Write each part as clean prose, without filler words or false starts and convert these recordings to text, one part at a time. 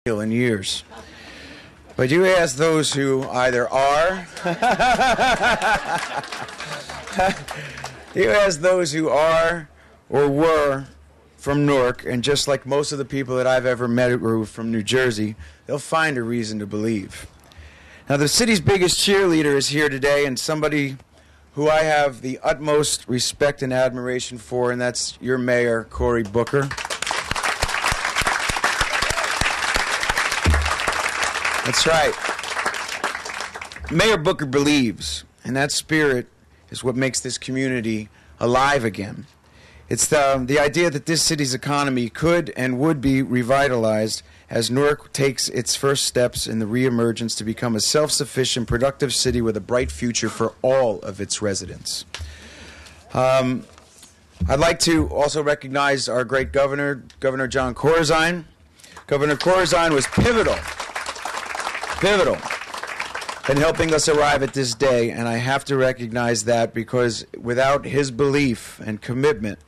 in years. But you ask those who either are, you ask those who are or were from Newark, and just like most of the people that I've ever met who are from New Jersey, they'll find a reason to believe. Now, the city's biggest cheerleader is here today, and somebody who I have the utmost respect and admiration for, and that's your mayor, Cory Booker. That's right. Mayor Booker believes, and that spirit is what makes this community alive again. It's the idea that this city's economy could and would be revitalized as Newark takes its first steps in the reemergence to become a self-sufficient, productive city with a bright future for all of its residents. I'd like to also recognize our great governor, Governor John Corzine. Governor Corzine was pivotal in helping us arrive at this day, and I have to recognize that because without his belief and commitment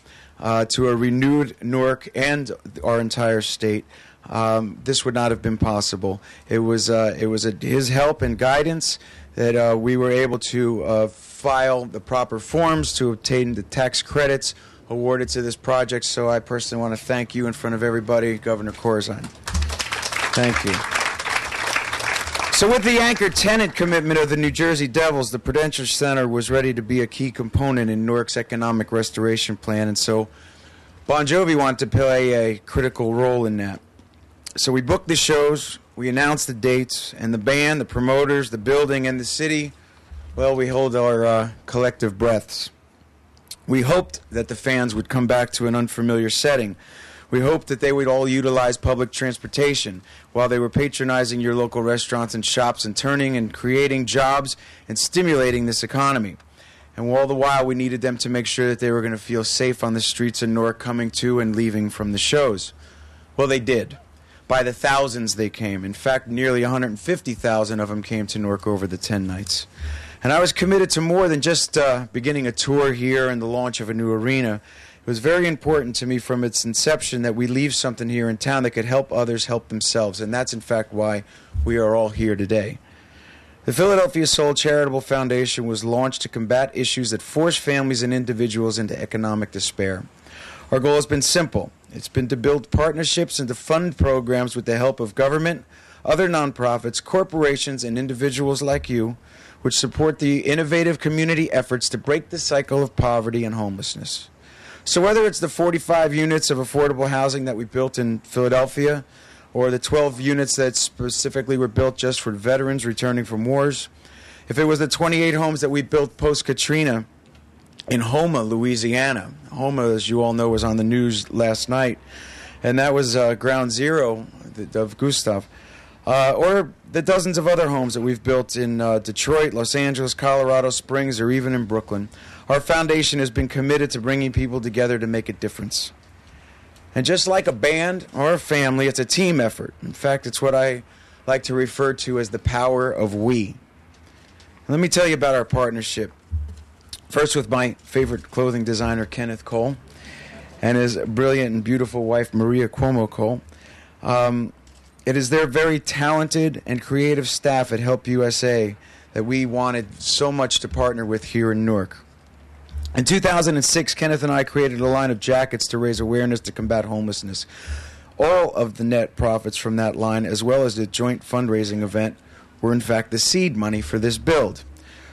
to a renewed Newark and our entire state, this would not have been possible. It was his help and guidance that we were able to file the proper forms to obtain the tax credits awarded to this project. So I personally want to thank you in front of everybody, Governor Corzine. Thank you. So with the anchor tenant commitment of the New Jersey Devils, the Prudential Center was ready to be a key component in Newark's economic restoration plan, and so Bon Jovi wanted to play a critical role in that. So we booked the shows, we announced the dates, and the band, the promoters, the building, and the city, well, we hold our collective breaths. We hoped that the fans would come back to an unfamiliar setting. We hoped that they would all utilize public transportation while they were patronizing your local restaurants and shops and turning and creating jobs and stimulating this economy. And all the while, we needed them to make sure that they were going to feel safe on the streets in Newark coming to and leaving from the shows. Well, they did. By the thousands they came. In fact, nearly 150,000 of them came to Newark over the 10 nights. And I was committed to more than just beginning a tour here and the launch of a new arena. It was very important to me from its inception that we leave something here in town that could help others help themselves, and that's in fact why we are all here today. The Philadelphia Soul Charitable Foundation was launched to combat issues that force families and individuals into economic despair. Our goal has been simple. It's been to build partnerships and to fund programs with the help of government, other nonprofits, corporations, and individuals like you, which support the innovative community efforts to break the cycle of poverty and homelessness. So whether it's the 45 units of affordable housing that we built in Philadelphia, or the 12 units that specifically were built just for veterans returning from wars, if it was the 28 homes that we built post-Katrina in Houma, Louisiana. Houma, as you all know, was on the news last night, and that was ground zero of Gustav. Or the dozens of other homes that we've built in Detroit, Los Angeles, Colorado Springs, or even in Brooklyn. Our foundation has been committed to bringing people together to make a difference. And just like a band or a family, it's a team effort. In fact, it's what I like to refer to as the power of we. Let me tell you about our partnership. First with my favorite clothing designer, Kenneth Cole, and his brilliant and beautiful wife, Maria Cuomo Cole. It is their very talented and creative staff at Help USA that we wanted so much to partner with here in Newark. In 2006, Kenneth and I created a line of jackets to raise awareness to combat homelessness. All of the net profits from that line, as well as the joint fundraising event, were in fact the seed money for this build.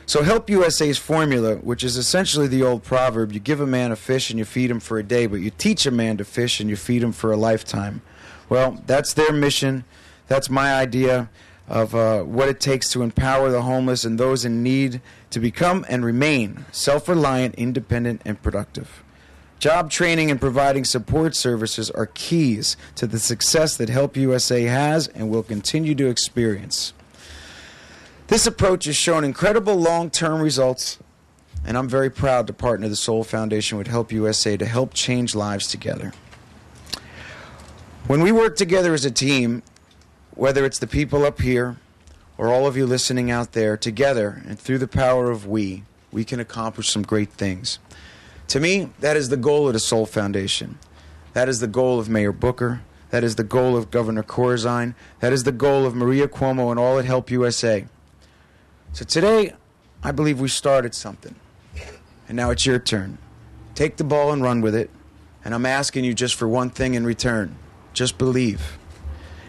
So Help USA's formula, which is essentially the old proverb, you give a man a fish and you feed him for a day, but you teach a man to fish and you feed him for a lifetime. Well, that's their mission. That's my idea of what it takes to empower the homeless and those in need to become and remain self-reliant, independent, and productive. Job training and providing support services are keys to the success that Help USA has and will continue to experience. This approach has shown incredible long-term results, and I'm very proud to partner the Soul Foundation with Help USA to help change lives together. When we work together as a team, whether it's the people up here or all of you listening out there, together and through the power of we can accomplish some great things. To me, that is the goal of the Soul Foundation. That is the goal of Mayor Booker. That is the goal of Governor Corzine. That is the goal of Maria Cuomo and all at Help USA. So today, I believe we started something. And now it's your turn. Take the ball and run with it. And I'm asking you just for one thing in return. Just believe.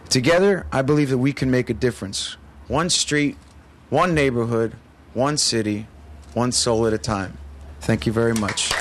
Together, I believe that we can make a difference. One street, one neighborhood, one city, one soul at a time. Thank you very much.